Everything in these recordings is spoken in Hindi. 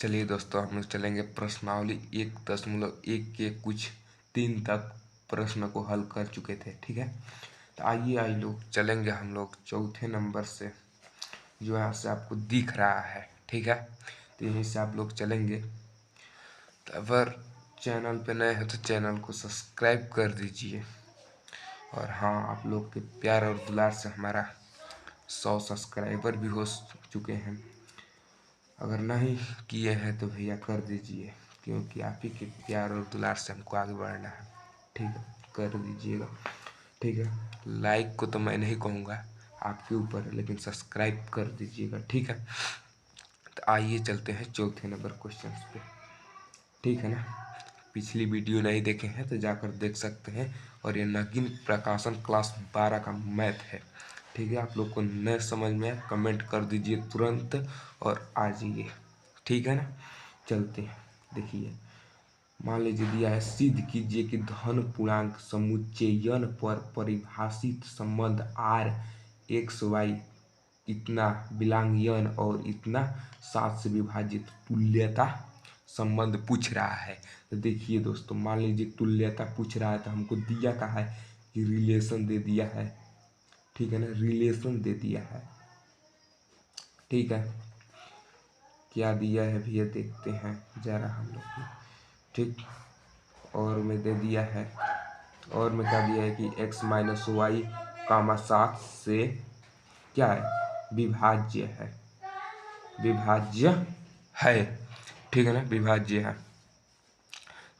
चलिए दोस्तों, हम लोग चलेंगे प्रश्नावली 1.1 के कुछ 3 तक प्रश्न को हल कर चुके थे। ठीक है, तो आइए लोग चलेंगे हम लोग चौथे नंबर से, जो यहाँ से आपको दिख रहा है। ठीक है, तो यहीं से आप लोग चलेंगे। तो अगर चैनल पे नए हैं तो चैनल को सब्सक्राइब कर दीजिए। और हाँ, आप लोग के प्यार और दुलार से हमारा 100 सब्सक्राइबर भी हो चुके हैं। अगर नहीं किए हैं तो भैया कर दीजिए, क्योंकि आप ही के प्यार और दुलार से हमको आगे बढ़ना है। ठीक है, कर दीजिएगा। ठीक है, लाइक को तो मैं नहीं कहूँगा, आपके ऊपर है, लेकिन सब्सक्राइब कर दीजिएगा। ठीक है, तो आइए चलते हैं चौथे नंबर क्वेश्चन पे। ठीक है ना, पिछली वीडियो नहीं देखे हैं तो जाकर देख सकते हैं। और ये नगीन प्रकाशन क्लास 12 का मैथ है। ठीक है, आप लोग को न समझ में आए कमेंट कर दीजिए तुरंत और आ जाइए। ठीक है ना, चलते हैं। देखिए, मान लीजिए दिया है, सिद्ध कीजिए कि धन पूर्णांक समुच्चयन पर परिभाषित संबंध आर एक्स वाई इतना बिलांग और इतना 7 से विभाजित तुल्यता संबंध पूछ रहा है। तो देखिए दोस्तों, मान लीजिए तुल्यता पूछ रहा है, तो हमको दिया का है कि रिलेशन दे दिया है। ठीक है ना, रिलेशन दे दिया है। ठीक है, क्या दिया है भैया देखते हैं जरा हम लोग। ठीक, और में दे दिया है, और में क्या दिया है कि x माइनस वाई कामा 7 से क्या है, विभाज्य है। विभाज्य है, ठीक है ना, विभाज्य है।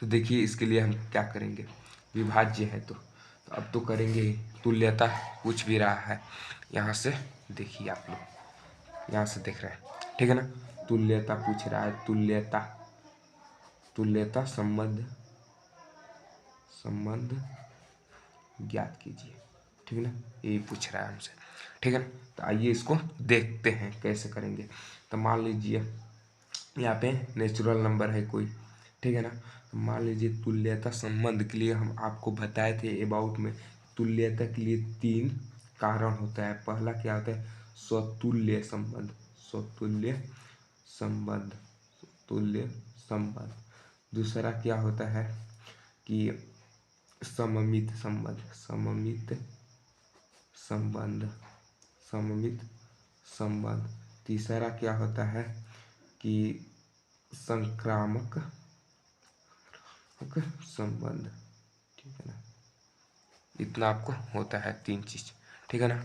तो देखिए इसके लिए हम क्या करेंगे, विभाज्य है तो अब तो करेंगे। तुल्यता पूछ भी रहा है, यहाँ से देखिए आप लोग, यहाँ से देख रहे हैं। ठीक है ना, तुल्यता पूछ रहा है। तुल्यता संबंध ज्ञात कीजिए। ठीक है ना, ये पूछ रहा है हमसे। ठीक है ना, तो आइए इसको देखते हैं कैसे करेंगे। तो मान लीजिए यहाँ पे नेचुरल नंबर है कोई। ठीक है ना, तो मान लीजिए तुल्यता संबंध के लिए हम आपको बताए थे अबाउट में, तुल्यता के लिए 3 कारण होता है। पहला क्या होता है, स्वतुल्य संबंध। स्वतुल्य संबंध, तुल्य संबंध। दूसरा क्या होता है कि सममित संबंध। सममित संबंध। तीसरा क्या होता है कि संक्रामक संबंध। ठीक है ना, इतना आपको होता है 3 चीज। ठीक है ना,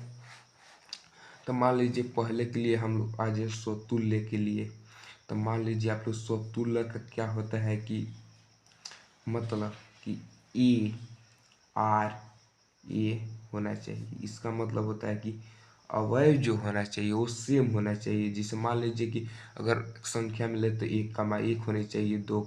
तो मान लीजिए पहले के लिए हम लोग आज स्वतुल्य के लिए। तो मान लीजिए आप लोग स्वतुल्य का क्या होता है कि मतलब कि ए आर ए होना चाहिए। इसका मतलब होता है कि अवयव जो होना चाहिए वो सेम होना चाहिए। जिसे मान लीजिए कि अगर संख्या मिले तो 1, 1 होनी चाहिए, 2,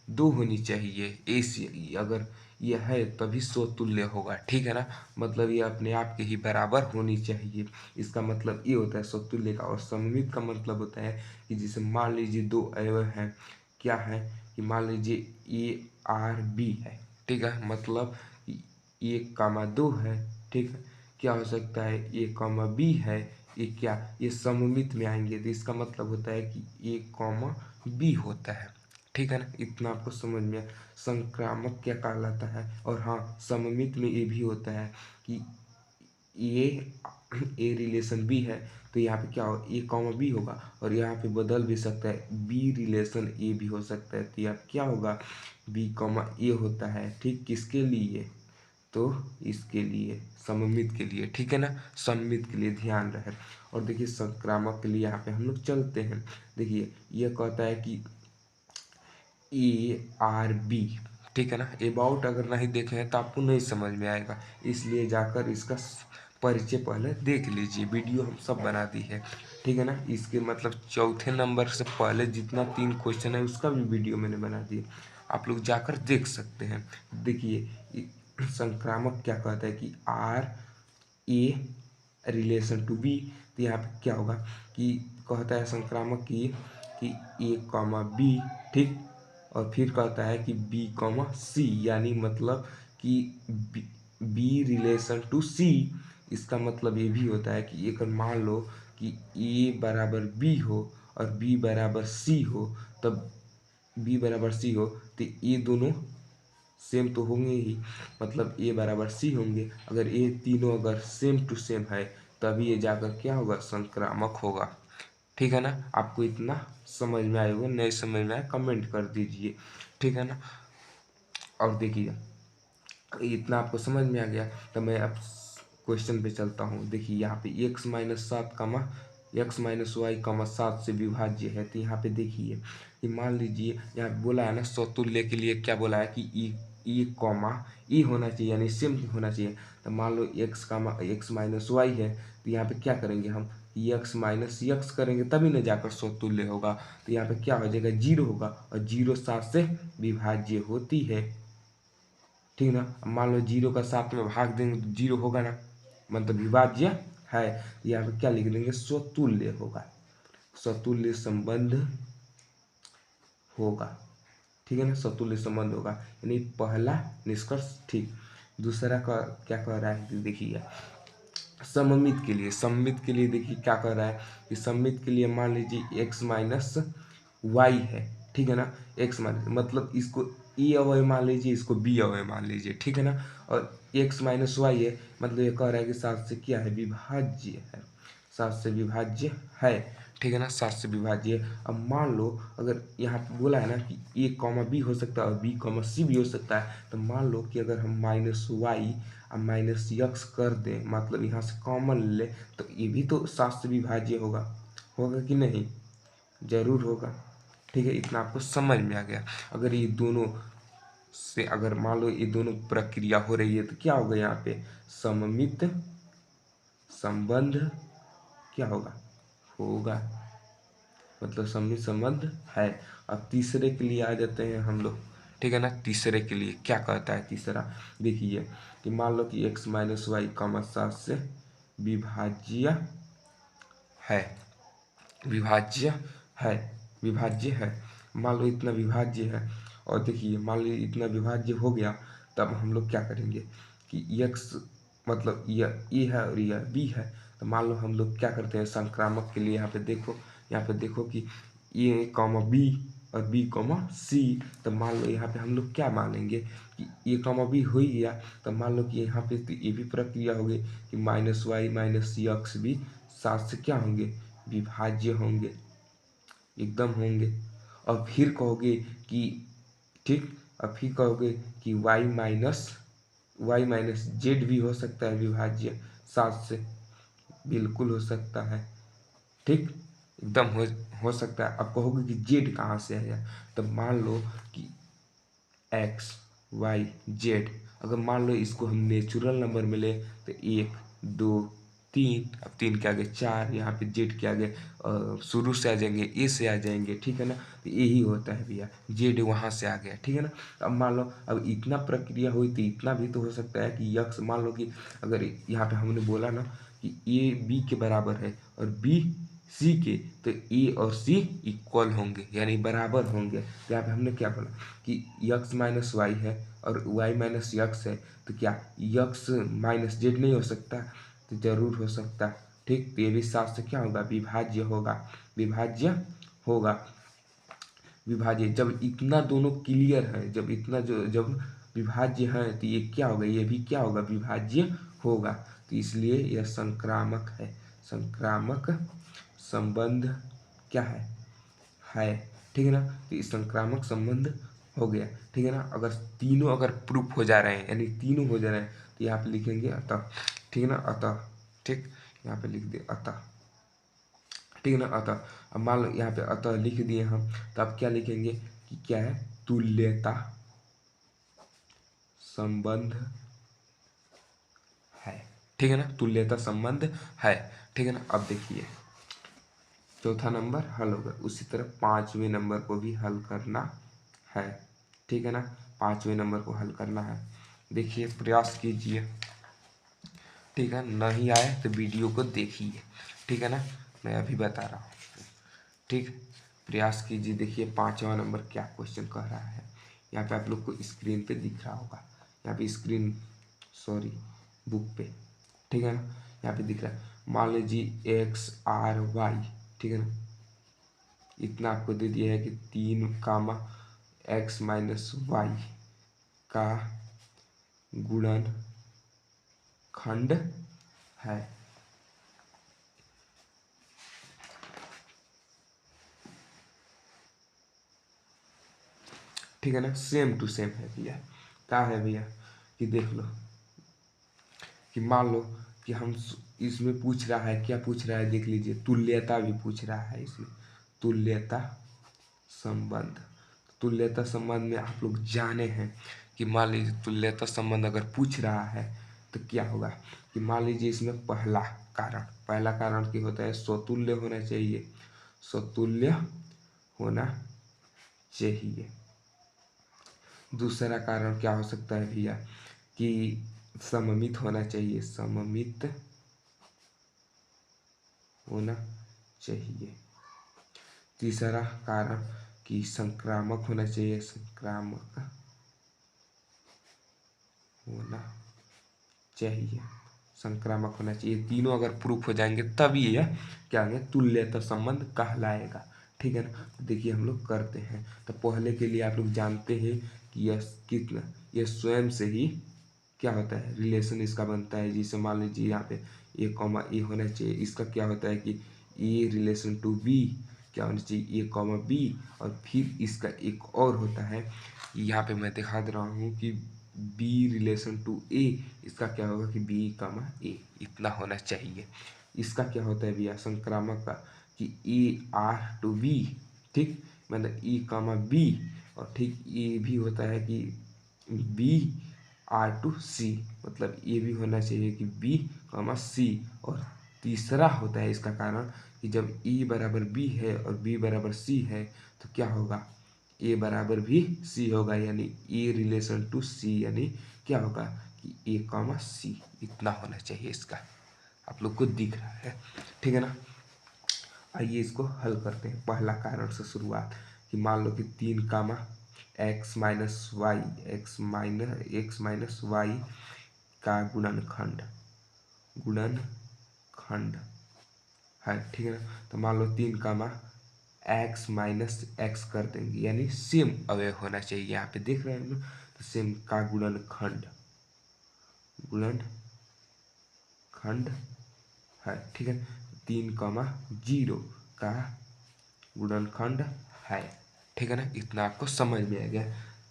2 होनी चाहिए। ऐसी अगर यह है तभी स्वतुल्य होगा। ठीक है ना, मतलब ये अपने आप के ही बराबर होनी चाहिए। इसका मतलब ये होता है स्वतुल्य का। और सममित का मतलब होता है कि जिसे मान लीजिए 2 अवयव हैं, क्या है कि मान लीजिए ए आर बी है। ठीक है, मतलब 1, 2 है। ठीक है, क्या हो सकता है, A, B है, ये क्या, ये सममित में आएंगे। तो इसका मतलब होता है कि A, B होता है। ठीक है ना, इतना आपको समझ में। संक्रामक क्या कहलाता है, और हाँ सममित में ये भी होता है कि ए रिलेशन बी है, तो यहाँ पे क्या हो, A, B होगा। और यहाँ पे बदल भी सकता है, B रिलेशन ए भी हो सकता है। तो यहाँ क्या होगा, B, A होता है। ठीक, किसके लिए, तो इसके लिए सममित के लिए। ठीक है ना, सममित के लिए ध्यान रहे। और देखिए संक्रामक के लिए यहाँ पे हम लोग चलते हैं। देखिए यह कहता है कि A, R, B। ठीक है ना, अबाउट अगर नहीं देखे हैं तो आपको नहीं समझ में आएगा, इसलिए जाकर इसका परिचय पहले देख लीजिए। वीडियो हम सब बना दी है। ठीक है ना, इसके मतलब चौथे नंबर से पहले जितना 3 क्वेश्चन है उसका भी वीडियो मैंने बना दिया, आप लोग जाकर देख सकते हैं। देखिए संक्रामक क्या कहता है कि A रिलेशन टू B। तो यहाँ पे क्या होगा कि कहता है संक्रामक की कि A, B। ठीक, और फिर कहता है कि B, C, यानी मतलब कि B रिलेशन टू C। इसका मतलब ये भी होता है कि अगर मान लो कि A बराबर B हो और बी बराबर सी हो, तब बी बराबर सी हो तो ये दोनों सेम तो होंगे ही, मतलब ए बराबर सी होंगे। अगर ये तीनों अगर सेम टू सेम है तभी ये जाकर क्या होगा, संक्रामक होगा। ठीक है ना, आपको इतना समझ में आया होगा, नहीं समझ में आया कमेंट कर दीजिए। ठीक है ना, और देखिए इतना आपको समझ में आ गया तो मैं अब क्वेश्चन पे चलता हूँ। देखिए यहाँ पे x-7 से विभाज्य है। तो यहाँ पे देखिए कि मान लीजिए यहाँ पे बोला है ना, समतुल्य के लिए क्या बोला है कि ई कॉमा ई होना चाहिए, यानी सेम होना चाहिए। तो मान लो x-y है, तो यहाँ पे क्या करेंगे हम, x-x करेंगे तभी ना जाकर समतुल्य होगा। तो यहाँ पे क्या हो जाएगा, 0 होगा, और 0 7 से विभाज्य होती है। ठीक ना, मान लो 0 का 7 में भाग देंगे तो 0 होगा ना, मतलब विभाज्य है। यहाँ पे क्या लिख देंगे, स्वतुल्य होगा, स्वतुल्य संबंध होगा। ठीक है ना, स्वतुल्य संबंध होगा, यानी पहला निष्कर्ष ठीक। दूसरा का क्या कह रहा है, देखिए सममित के लिए, सममित के लिए देखिए क्या कर रहा है कि सममित के लिए मान लीजिए x-y है। ठीक है ना, x माइनस मतलब इसको ए अवयव मान लीजिए, इसको बी अवयव मान लीजिए। ठीक है ना, और x-y है, मतलब ये कह रहा है कि 7 से क्या है, विभाज्य है, 7 से विभाज्य है। ठीक है ना, 7 से विभाज्य। अब मान लो अगर यहाँ पे बोला है ना कि a कॉमा बी हो सकता है और b कॉमा सी भी हो सकता है, तो मान लो कि अगर हम -y और -x कर दें, मतलब यहाँ से कॉमन ले, तो ये भी तो 7 से विभाज्य होगा, होगा कि नहीं, जरूर होगा। ठीक है, इतना आपको समझ में आ गया। अगर ये दोनों से अगर मान लो ये दोनों प्रक्रिया हो रही है तो क्या होगा, यहाँ पे सममित संबंध क्या होगा, होगा, मतलब सममित संबंध है। अब तीसरे के लिए आ जाते हैं हम लोग। ठीक है ना, तीसरे के लिए क्या कहता है तीसरा, देखिए कि मान लो कि x-y 7 से विभाज्य है, विभाज्य है, विभाज्य है। मान लो इतना विभाज्य है, और देखिए मान लो इतना विभाज्य हो गया, तब हम लोग क्या करेंगे कि x मतलब यह ए है और यह बी है। तो मान लो हम लोग क्या करते हैं संक्रामक के लिए, यहाँ पे देखो, यहाँ पे देखो कि ए कॉमा बी और बी कॉमा सी। तो मान लो यहाँ पे हम लोग क्या मानेंगे कि ए कॉमा बी हो ही गया, तो मान लो कि यहाँ पे तो ये भी प्रक्रिया होगी कि -y-x भी 7 से क्या होंगे, विभाज्य होंगे, एकदम होंगे। और फिर कहोगे कि ठीक, और फिर कहोगे कि y-z भी हो सकता है विभाज्य 7 से, बिल्कुल हो सकता है। ठीक, एकदम हो सकता है। अब कहोगे कि जेड कहाँ से आया, तो मान लो कि एक्स वाई जेड, अगर मान लो इसको हम नेचुरल नंबर में ले तो 1 2 3, अब 3 के आगे 4, यहाँ पे जेड के आगे शुरू से आ जाएंगे, ए से आ जाएंगे। ठीक है ना, तो यही होता है भैया, जेड वहाँ से आ गया। ठीक है ना, अब मान लो अब इतना प्रक्रिया हुई तो इतना भी तो हो सकता है कि यक्स, मान लो कि अगर यहाँ पे हमने बोला ना कि ए बी के बराबर है और बी सी के, तो ए और सी इक्वल होंगे, यानी बराबर होंगे। तो यहाँ पे हमने क्या बोला कि x-y है और y-x है, तो क्या x-z नहीं हो सकता, तो जरूर हो सकता। ठीक, तो ये भी 7 से क्या होगा, विभाज्य होगा, विभाज्य होगा, विभाज्य। जब इतना दोनों क्लियर है, जब इतना जब विभाज्य है, तो ये क्या होगा, ये भी क्या होगा, विभाज्य होगा। तो इसलिए यह संक्रामक है, संक्रामक संबंध क्या है। ठीक है ना, तो इस संक्रामक संबंध हो गया। ठीक है ना, अगर तीनों अगर प्रूफ हो जा रहे हैं, यानी तीनों हो जा रहे हैं, तो यहाँ पे लिखेंगे अतः। ठीक है ना, अतः, ठीक, यहाँ पे लिख दे अतः। ठीक है ना, अतः। अब मान लो यहाँ पे अतः लिख दिए हम, तो अब क्या लिखेंगे कि क्या है, तुल्यता संबंध है। ठीक है ना, तुल्यता संबंध है। ठीक है ना, अब देखिए चौथा नंबर हल होगा, उसी तरह 5वें नंबर को भी हल करना है। ठीक है ना, 5वें नंबर को हल करना है। देखिए प्रयास कीजिए। ठीक है, नहीं आए तो वीडियो को देखिए। ठीक है ना, मैं अभी बता रहा हूँ। ठीक, प्रयास कीजिए। देखिए 5वां नंबर क्या क्वेश्चन कह रहा है, यहाँ पे आप लोग को स्क्रीन पे दिख रहा होगा, यहाँ पे स्क्रीन सॉरी बुक पे। ठीक है ना, यहाँ पे दिख रहा है, मान लीजिए x r y। ठीक है ना, इतना आपको दे दिया है कि 3 x - y का गुणनखंड है। ठीक है ना, सेम टू सेम है भैया। क्या है भैया कि देख लो कि मान लो कि हम इसमें पूछ रहा है, क्या पूछ रहा है देख लीजिए, तुल्यता भी पूछ रहा है इसमें, तुल्यता संबंध। तुल्यता संबंध में आप लोग जाने हैं कि मान लीजिए तुल्यता संबंध अगर पूछ रहा है तो क्या होगा कि मान लीजिए इसमें पहला कारण क्या होता है, स्वतुल्य होना चाहिए, स्वतुल्य होना चाहिए। दूसरा कारण क्या हो सकता है भैया कि सममित होना चाहिए, सममित होना चाहिए। तीसरा कारण कि संक्रामक होना चाहिए, संक्रामक होना चाहिए, संक्रामक होना चाहिए। तीनों अगर प्रूफ हो जाएंगे तभी यह क्या होंगे, तुल्यता संबंध कहलाएगा। ठीक है ना, तो देखिए हम लोग करते हैं। तो पहले के लिए आप लोग जानते हैं कि यह कितना, यह स्वयं से ही क्या होता है, रिलेशन इसका बनता है। जैसे मान लीजिए यहाँ पे ए कॉमा ए होना चाहिए, इसका क्या होता है कि ए रिलेशन टू बी क्या होना चाहिए, ए कॉमा बी। और फिर इसका एक और होता है, यहाँ पे मैं दिखा दे रहा हूँ कि बी रिलेशन टू ए, इसका क्या होगा कि बी कॉमा ए, इतना होना चाहिए। इसका क्या होता है भैया संक्रामक का कि ए आर टू बी, ठीक, मतलब ई कॉमा बी। और ठीक ये भी होता है कि बी आर टू सी, मतलब ये भी होना चाहिए कि बी कॉमा सी। और तीसरा होता है इसका कारण कि जब ई बराबर बी है और बी बराबर सी है तो क्या होगा, ए बराबर भी सी होगा, यानी ए रिलेशन टू सी, यानी क्या होगा कि ए कॉमा सी, इतना होना चाहिए इसका। आप लोग को दिख रहा है, ठीक है ना। आइए इसको हल करते हैं। पहला कारण से शुरुआत कि मान लो कि 3 x minus y, x minus y का गुणनखंड है। ठीक है ना, तो मान लो 3 x माइनस एक्स कर देंगे, यानी सेम अवयव होना चाहिए। यहाँ पे देख रहे हैं ना, तो सेम का गुणनखंड है। ठीक है, 3, 0 का गुणनखंड है। ठीक है ना, इतना आपको समझ में आ गया।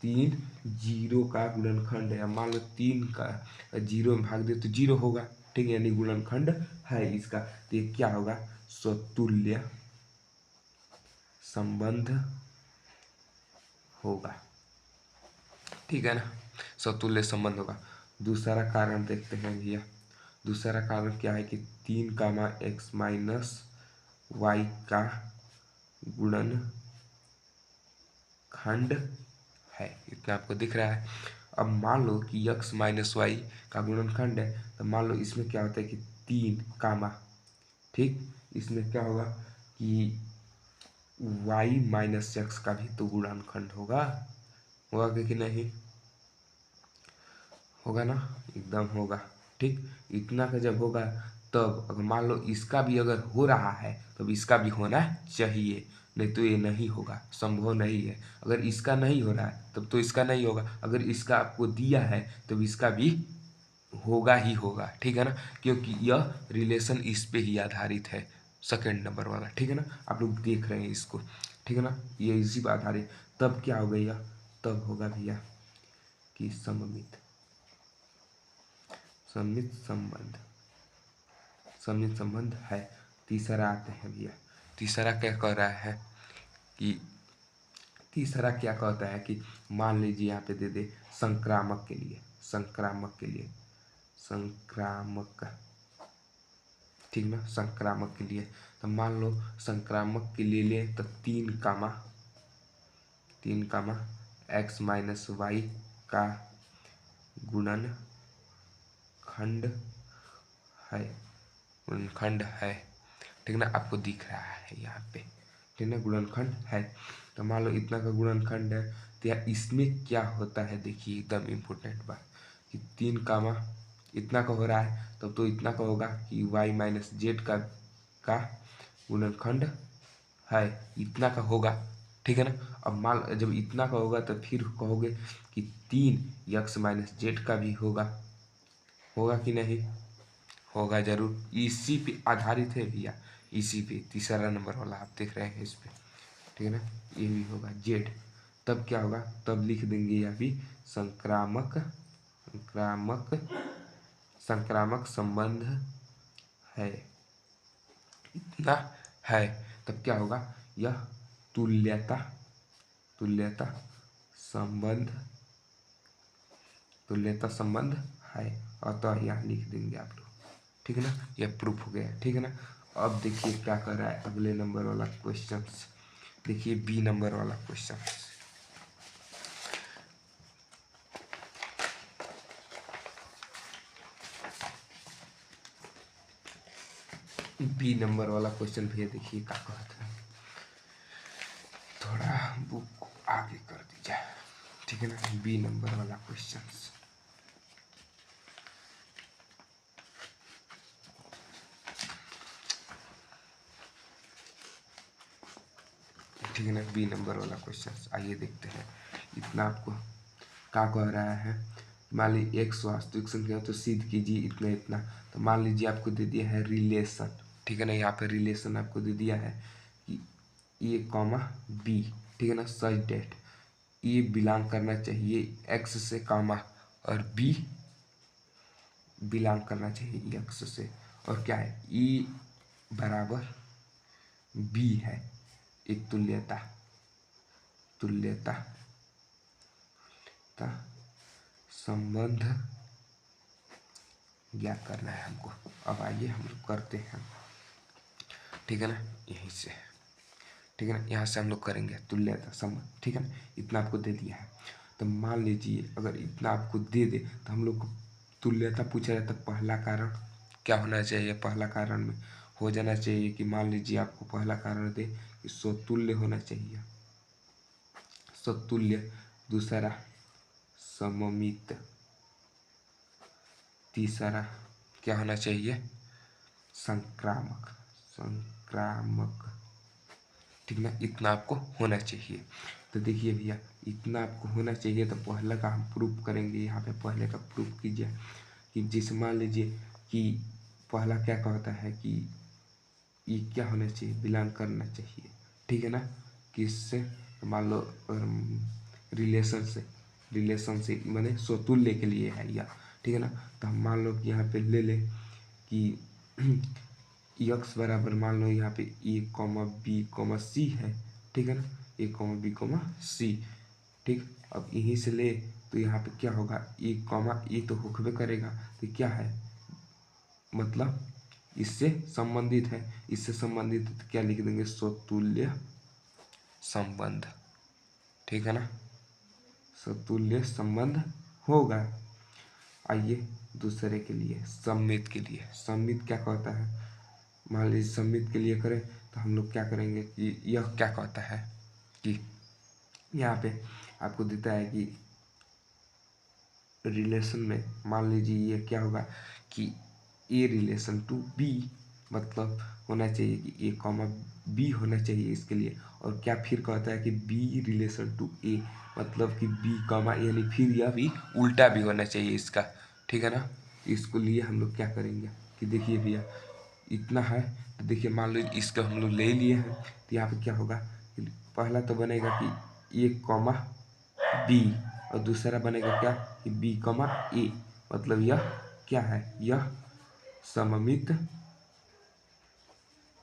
3, 0 का गुणनखंड है। मान लो 3 का 0 में भाग दे तो 0 होगा, ठीक है, यानी गुणनखंड है इसका। तो ये क्या होगा, स्वतुल्य संबंध होगा। ठीक है ना, स्वतुल्य संबंध होगा। दूसरा कारण देखते हैं भैया। दूसरा कारण क्या है कि 3, x माइनस वाई का गुणनखंड है। इतना आपको दिख रहा है। अब मान लो कि x माइनस वाई का गुणनखंड है, तो मान लो इसमें क्या होता है कि 3, ठीक, इसमें क्या होगा कि y माइनस एक्स का भी तो गुणनखंड होगा, होगा कि नहीं, होगा ना, एकदम होगा। ठीक, इतना का जब होगा तब अगर मान लो इसका भी अगर हो रहा है तब इसका भी होना चाहिए, नहीं तो ये नहीं होगा, संभव नहीं है। अगर इसका नहीं हो रहा है तब तो इसका नहीं होगा, अगर इसका आपको दिया है तब इसका भी होगा ही होगा। ठीक है ना, क्योंकि यह रिलेशन इस पे ही आधारित है, सेकंड नंबर वाला। ठीक है ना, आप लोग देख रहे हैं इसको, ठीक है ना, ये इसी पर आधारित। तब क्या हो गया, तब होगा भैया कि सममित संबंध है। तीसरा आते हैं भैया। तीसरा क्या कह रहा है कि तीसरा क्या कहता है कि मान लीजिए यहाँ पे दे दे संक्रामक के लिए, ठीक ना, संक्रामक के लिए। तो मान लो संक्रामक के लिए ले तो 3, x माइनस वाई का गुणनखंड है। ठीक ना, आपको दिख रहा है यहाँ पे, ठीक ना, गुणनखंड है। तो मान लो इतना का गुणनखंड है, तो यार इसमें क्या होता है देखिए, एकदम इम्पोर्टेंट बात कि 3, इतना का हो रहा है तब तो इतना का होगा कि y माइनस जेड का गुणनखंड है, इतना का होगा, ठीक है ना। अब मान जब इतना का होगा तो फिर कहोगे कि 3 x माइनस जेड का भी होगा, होगा कि नहीं, होगा जरूर, इसी पे आधारित है भैया, इसी पे तीसरा नंबर वाला आप देख रहे हैं इस पे, ठीक है ना, ये भी होगा जेड। तब क्या होगा, तब लिख देंगे यह भी संक्रामक संक्रामक संक्रामक संबंध है, इतना है। तब क्या होगा, यह तुल्यता तुल्यता संबंध तुल्यता संबंध है, अतः यहाँ लिख देंगे आप लोग, ठीक है ना, यह प्रूफ हो गया, ठीक है ना। अब देखिए क्या कर रहा है अगले नंबर वाला क्वेश्चन, देखिए बी नंबर वाला क्वेश्चन। बी नंबर वाला क्वेश्चन भैया देखिए क्या कहता है, थोड़ा बुक को आगे कर दीजिए, ठीक है ना। बी नंबर वाला क्वेश्चन, ठीक है ना, बी नंबर वाला क्वेश्चन आइए देखते हैं। इतना आपको क्या कह रहा है, मान लीजिए एक वास्तविक संख्या तो सिद्ध कीजिए इतना इतना, तो मान लीजिए आपको दे दिया है रिलेशन, ठीक है ना, यहाँ पे रिलेशन आपको दे दिया है कि ए कॉमा बी, ठीक है ना, सच डेट ए बिलोंग करना चाहिए एक्स से कॉमा, और बी बिलोंग करना चाहिए एक्स से, और क्या है ए बराबर बी है, एक तुल्यता तुल्यता संबंध ज्ञात करना है हमको। अब आइए हम लोग करते हैं, ठीक है ना, यहीं से, ठीक है ना, यहाँ से हम लोग करेंगे तुल्यता संबंध, ठीक है ना। इतना आपको दे दिया है, तो मान लीजिए अगर इतना आपको दे दे तो हम लोग को तुल्यता पूछा जाए तो पहला कारण क्या होना चाहिए, पहला कारण में हो जाना चाहिए कि मान लीजिए आपको पहला कारण दे कि स्वतुल्य होना चाहिए, स्वतुल्य, दूसरा सममित, तीसरा क्या होना चाहिए, संक्रामक संक्रामक, ठीक ना, इतना आपको होना चाहिए। तो देखिए भैया इतना आपको होना चाहिए, तो पहले का हम प्रूफ करेंगे, यहाँ पे पहले का प्रूफ कीजिए कि जिस मान लीजिए कि पहला क्या कहता है कि ये क्या होना चाहिए, बिलोंग करना चाहिए, ठीक है ना, किससे, मान लो रिलेशन से माने स्वतुल्य के लिए है या, ठीक है ना। तो हम मान लो कि यहाँ पे ले ले कि यक्स बराबर मान लो यहाँ पे ए कॉमा बी कॉमा सी है, ठीक है ना, ए कॉमा बी कॉमा सी, ठीक। अब यहीं से ले तो यहाँ पे क्या होगा, ए कॉमा ए तो होकबे करेगा, तो क्या है मतलब इससे संबंधित है, इससे संबंधित तो क्या लिख देंगे, स्वतुल्य संबंध, ठीक है ना, स्वतुल्य संबंध होगा। आइए दूसरे के लिए सम्मित के लिए, सम्मित क्या कहता है, मान लीजिए सम्मित के लिए करें तो हम लोग क्या करेंगे कि यह क्या कहता है कि यहाँ पे आपको देता है कि रिलेशन में मान लीजिए ये क्या होगा कि ए रिलेशन टू बी, मतलब होना चाहिए कि ए कॉमा बी होना चाहिए इसके लिए, और क्या फिर कहता है कि बी रिलेशन टू ए, मतलब कि बी कॉमा यानी फिर यह भी उल्टा भी होना चाहिए इसका, ठीक है ना। इसको लिए हम लोग क्या करेंगे कि देखिए भैया इतना है, तो देखिए मान लो इसको हम लोग ले लिए हैं, तो यहाँ पे क्या होगा, पहला तो बनेगा कि ए कॉमा बी, और दूसरा बनेगा क्या कि बी कॉमा ए, मतलब यह क्या है, यह सममित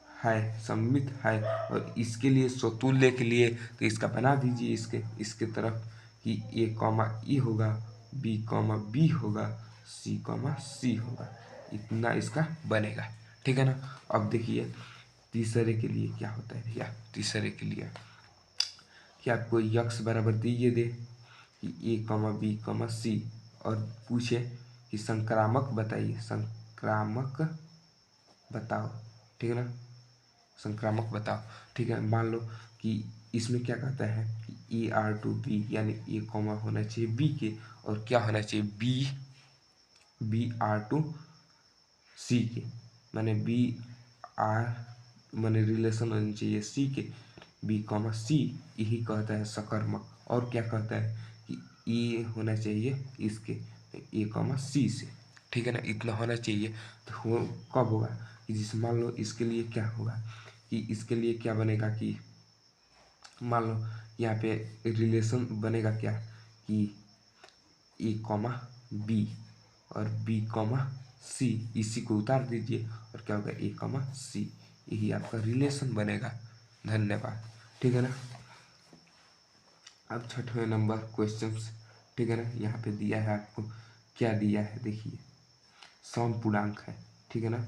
है, सममित है। और इसके लिए स्वतुल्य के लिए तो इसका बना दीजिए इसके तरफ कि ए कॉमा ई होगा, बी कॉमा बी होगा, सी कॉमा सी होगा, इतना इसका बनेगा, ठीक है ना। अब देखिए तीसरे के लिए क्या होता है भैया, तीसरे के लिए कि आपको यक्स बराबर दीजिए दे कि ए कॉमा बी कॉमा सी, और पूछे कि संक्रामक बताइए, संक्रामक बताओ, ठीक है ना, संक्रामक बताओ, ठीक है। मान लो कि इसमें क्या कहता है कि ए आर टू बी, यानी ए कॉमा होना चाहिए बी के, और क्या होना चाहिए बी आर टू सी के, माने बी आर माने रिलेशन होनी चाहिए सी के, बी कॉमा सी, यही कहता है सकर्मक। और क्या कहता है कि ए होना चाहिए इसके ए कॉमा सी से, ठीक है ना, इतना होना चाहिए। तो हो कब होगा कि जिस मान लो इसके लिए क्या होगा कि इसके लिए क्या बनेगा कि मान लो यहाँ पे रिलेशन बनेगा क्या कि ए कॉमा बी और बी कॉमा सी, इसी को उतार दीजिए और क्या होगा ए कॉमा सी, यही आपका रिलेशन बनेगा। धन्यवाद, ठीक है ना। अब 6वें नंबर क्वेश्चंस, ठीक है ना, यहाँ पे दिया है आपको, क्या दिया है देखिए, समपूर्णांक है, ठीक है ना,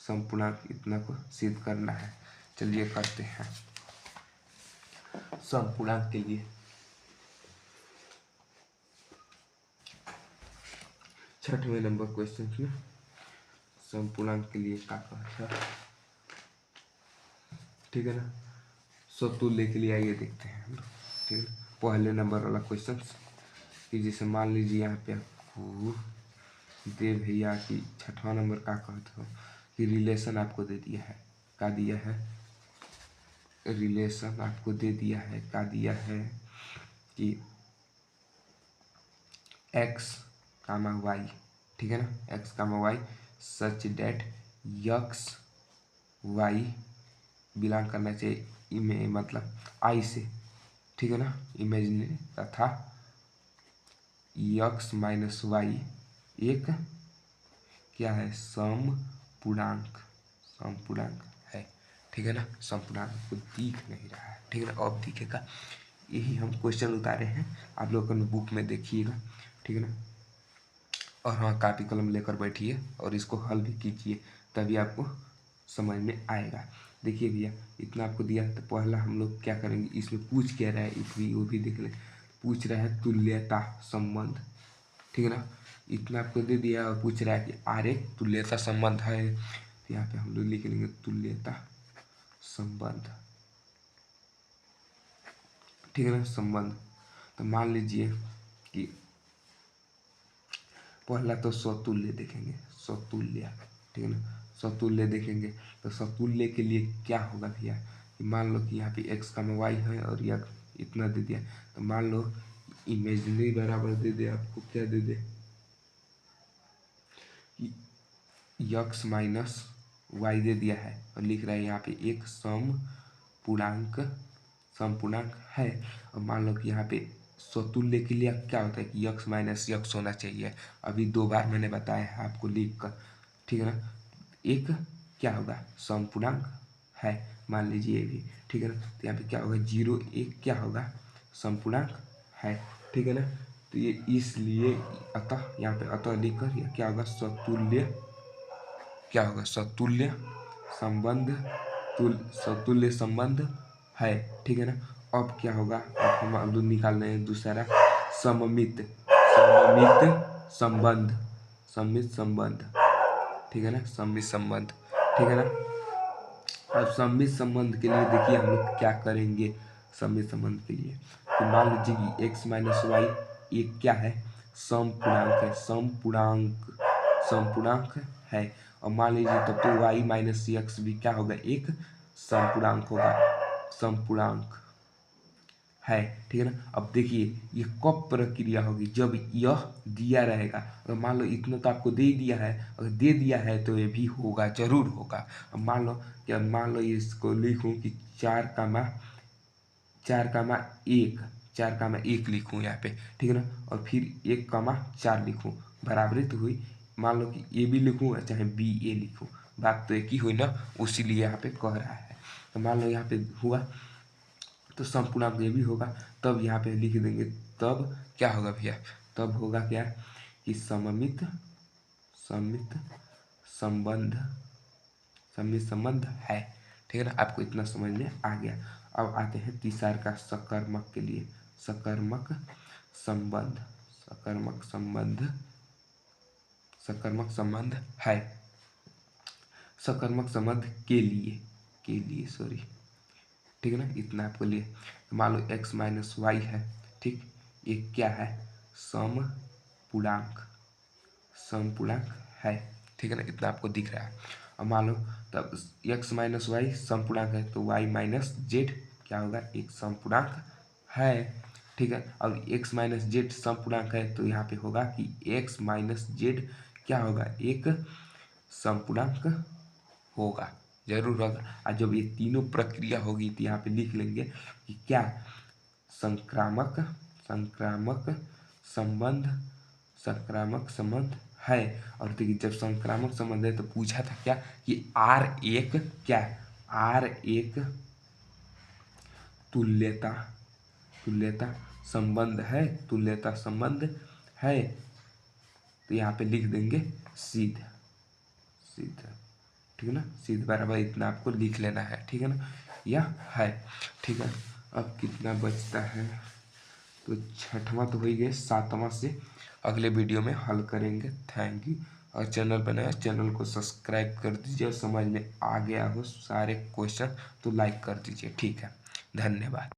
समपूर्णांक इतना को सिद्ध करना है। चलिए करते हैं समपूर्णांक के लिए। 6वें नंबर क्वेश्चन में समपूर्णांक के लिए क्या कहता है, ठीक है ना, समतुल्य के लिए आइए देखते हैं हम लोग, ठीक है। पहले नंबर वाला क्वेश्चन कि जैसे मान लीजिए यहाँ पे आपको दे भैया कि 6वां नंबर का कहते हो कि रिलेशन आपको दे दिया है, क्या दिया है, रिलेशन आपको दे दिया है, क्या दिया है कि एक्स कामा वाई, ठीक है ना, एक्स कामा वाई सच डेट यक्स वाई बिलोंग करना चाहिए मतलब आई से, ठीक है ना, इमेजिनरी तथा यक्स माइनस वाई एक क्या है समपूर्णांक, समपूर्णांक है, ठीक है ना, समपूर्णांक को दिख नहीं रहा है, ठीक है ना, अब दिखेगा। यही हम क्वेश्चन उतारे हैं, आप लोग अपने बुक में देखिएगा, ठीक है ना। और हाँ, कापी कलम लेकर बैठिए और इसको हल भी कीजिए, तभी आपको समझ में आएगा। देखिए भैया इतना आपको दिया है, तो पहला हम लोग क्या करेंगे, इसमें पूछ क्या रहा है इतनी वो भी देख लें। पूछ रहा है तुल्यता संबंध, ठीक है ना, इतना आपको दे दिया और पूछ रहा है कि आरेख तुल्यता संबंध है, तो यहाँ पे हम लोग लिख लेंगे तुल्यता संबंध, ठीक है ना, संबंध। तो मान लीजिए कि पहला तो स्वतुल्य देखेंगे, स्वतुल्य, ठीक है ना, स्वतुल्य देखेंगे तो स्वतुल्य के लिए क्या होगा भैया कि मान लो कि यहाँ पे एक्स का वाई है और यह इतना दे दिया, तो मान लो इमेजिनरी बराबर दे दे, आपको क्या दे दे यक्स माइनस वाई दे दिया है और लिख रहा है यहाँ पे एक समपूर्णांक, समपूर्णांक है। और मान लो कि यहाँ पे स्वतुल्य के लिए क्या होता है कि यक्स माइनस यक्स होना चाहिए, अभी 2 बार मैंने बताया है आपको लिख कर, ठीक है ना। एक क्या होगा समपूर्णांक है, मान लीजिए ये भी, ठीक है ना, तो यहाँ पे क्या होगा 0 1 क्या होगा समपूर्णांक है, ठीक है ना। तो ये इसलिए अतः यहाँ पे अतः लिखकर यह क्या होगा स्वतुल्य, क्या होगा सतुल्य संबंध, सतुल्य संबंध है, ठीक है ना। अब क्या होगा, अब हम लोग निकाल रहे हैं दूसरा सममित, सममित संबंध, सममित संबंध, ठीक है ना, सममित संबंध, ठीक है ना। अब सममित संबंध के लिए देखिए हम लोग क्या करेंगे, सममित संबंध के लिए तो मान लीजिए कि एक्स माइनस वाई एक क्या है समपूर्णांक है, समपूर्णांक, समपूर्णांक है। और मान लीजिए तब तो वाई माइनस एक्स भी क्या होगा एक समपूर्णांक होगा, समपूर्णांक है, ठीक है ना। अब देखिए ये कब प्रक्रिया होगी, जब यह दिया रहेगा, अगर मान लो इतना तो आपको दे दिया है, अगर दे दिया है तो ये भी होगा, जरूर होगा। अब मान लो क्या, मान लो इसको लिखूं कि 4,1 4,1 लिखूं यहाँ पे, ठीक है ना, और फिर 1,4 लिखूं, बराबरी तो हुई। मान लो कि ए भी लिखूं चाहे बी ए लिखूं, बात तो एक ही हुई ना, उसीलिए यहाँ पे कह रहा है। तो मान लो यहाँ पे हुआ तो संपूर्णांक ये भी होगा, तब यहाँ पे लिख देंगे, तब क्या होगा भैया, तब होगा क्या कि सममित, सममित संबंध, सममित संबंध है, ठीक है ना। आपको इतना समझ में आ गया। अब आते हैं तीसरा का सकर्मक के लिए, सकर्मक संबंध, सकर्मक संबंध, सकर्मक संबंध है, सकर्मक संबंध के लिए सॉरी, ठीक है ना, इतना आपको लिए। मान लो एक्स माइनस वाई है, ठीक, ये क्या है समपूर्णांक, समपूर्णांक है, ठीक है ना, इतना आपको दिख रहा है। अब मान लो तब x माइनस वाई समपूर्णांक है तो y माइनस जेड क्या होगा, एक समपूर्णांक है। ठीक है, अब x माइनस जेड समपूर्णांक है तो यहाँ पे होगा कि x माइनस जेड क्या होगा, एक समपूर्णांक होगा, जरूर होगा। और जब ये तीनों प्रक्रिया होगी तो यहाँ पे लिख लेंगे कि क्या संक्रामक संक्रामक संबंध है। और देखिए जब संक्रामक संबंध है तो पूछा था क्या कि R एक तुल्यता संबंध है, तुल्यता संबंध है। तो यहाँ पे लिख देंगे सिद्ध, ठीक है ना, सिद्ध बराबर इतना आपको लिख लेना है, ठीक है ना, यह है। ठीक है, अब कितना बचता है, तो छठवां तो हो ही गया, सातवां से अगले वीडियो में हल करेंगे। Thank you. और चैनल बनाया, चैनल को सब्सक्राइब कर दीजिए और समझ में आ गया हो सारे क्वेश्चन तो लाइक कर दीजिए। ठीक है, धन्यवाद।